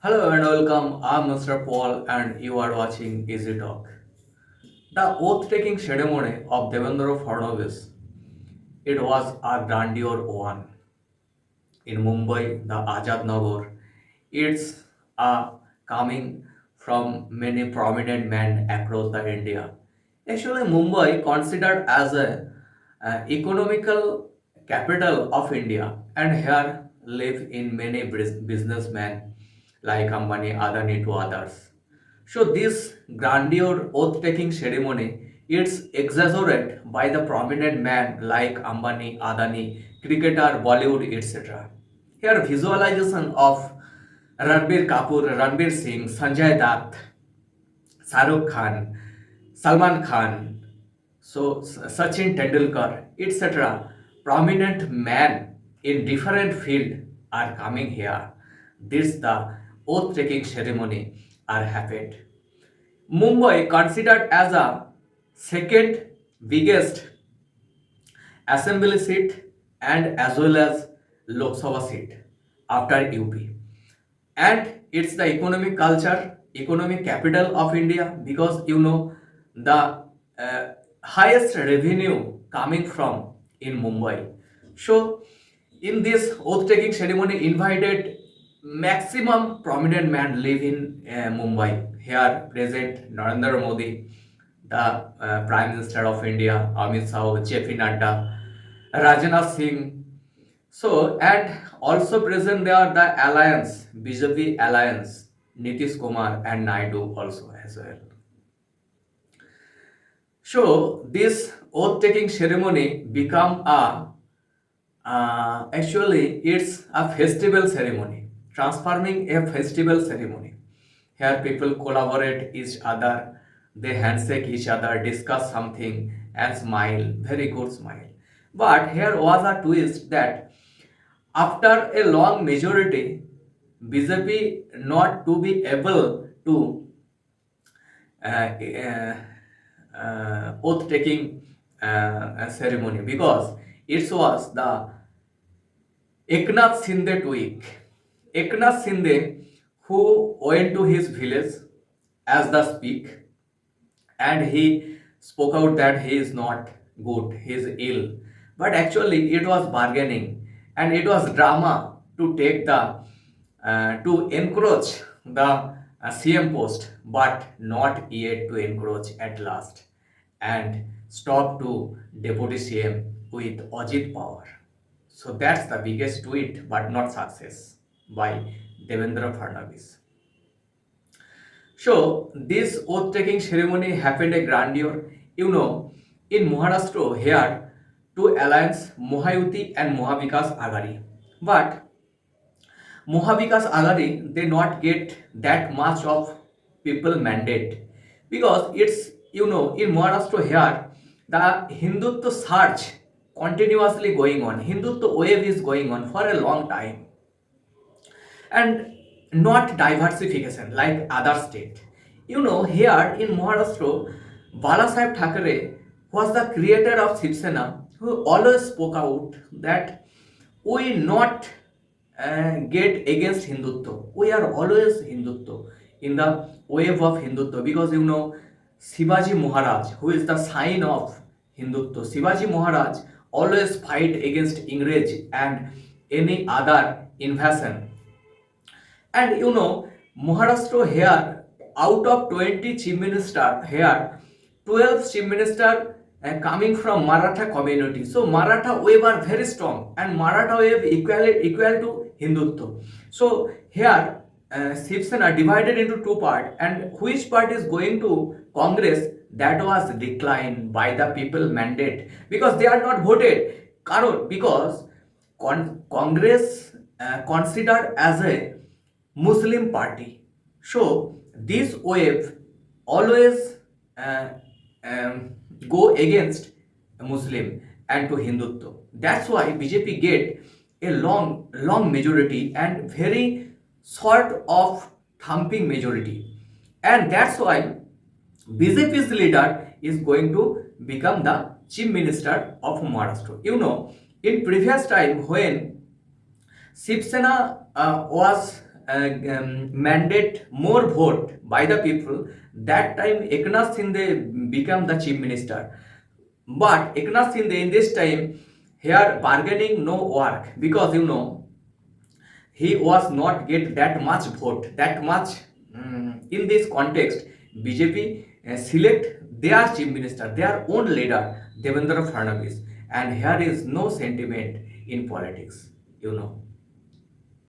Hello and welcome. I'm Mr. Paul and you are watching Easy Talk. The oath-taking ceremony of Devendra Fadnavis, it was a grandeur one in Mumbai, the Azad Nagar. It's coming from many prominent men across the India. Actually, Mumbai considered as a economical capital of India, and here live in many businessmen like Ambani, Adani to others. So this grandeur oath-taking ceremony it's exaggerated by the prominent men like Ambani, Adani, cricketer, Bollywood, etc. Here visualization of Ranbir Kapoor, Ranbir Singh, Sanjay Dutt, Shahrukh Khan, Salman Khan, Sachin Tendulkar, etc. Prominent men in different field are coming here. This the oath-taking ceremony are happened. Mumbai considered as a second biggest assembly seat and as well as Lok Sabha seat after UP. And it's the economic culture, economic capital of India because the highest revenue coming from in Mumbai. So in this oath-taking ceremony invited maximum prominent men live in Mumbai. Here present Narendra Modi, the Prime Minister of India, Amit Shah, JP Nadda, Rajnath Singh. So and also present there the alliance, BJP alliance, Nitish Kumar and Naidu also as well. So this oath-taking ceremony become a actually, it's a festival ceremony, transforming a festival ceremony. Here, people collaborate each other, they handshake each other, discuss something, and smile. Very good smile. But here was a twist that after a long majority, BJP not to be able to uh, oath taking ceremony because it was the Eknath Shinde tweak. Eknath Shinde, who went to his village as the speak, and he spoke out that he is not good, he is ill. But actually, it was bargaining and it was drama to take the to encroach the CM post, but not yet to encroach at last and stop to deputy CM with Ajit Pawar. So that's the biggest tweet, but not success by Devendra Fadnavis. So this oath-taking ceremony happened a grandeur. In Maharashtra here, two alliance Mahayuti and Mohavikas Agari. But Mohavikas Agari they not get that much of people mandate because it's in Maharashtra here the Hindutva search continuously going on. Hindutva wave is going on for a long time and not diversification like other state. Here in Maharashtra, Balasaheb Thackeray was the creator of Shiv Sena who always spoke out that we not get against Hindutva. We are always Hindutva in the wave of Hindutva because Shivaji Maharaj, who is the sign of Hindutva, Shivaji Maharaj always fight against Ingrej and any other invasion. And Maharashtra here, out of 20 chief minister here, 12 chief minister coming from Maratha community. So Maratha wave are very strong and Maratha wave equal to Hindutva. So here Shiv Sena divided into two parts and which part is going to Congress that was declined by the people mandate because they are not voted. Because Congress considered as a Muslim party. So this wave always uh, um, go against a Muslim and to Hindutva. That's why BJP get a long majority and very sort of thumping majority. And that's why BJP's leader is going to become the chief minister of Maharashtra. In previous time when Shiv Sena was mandate more vote by the people, that time Eknath Shinde became the chief minister. But Eknath Shinde in this time here bargaining no work, because he was not get that much vote, that much. In this context, BJP select their chief minister, their own leader, Devendra Fadnavis, and here is no sentiment in politics.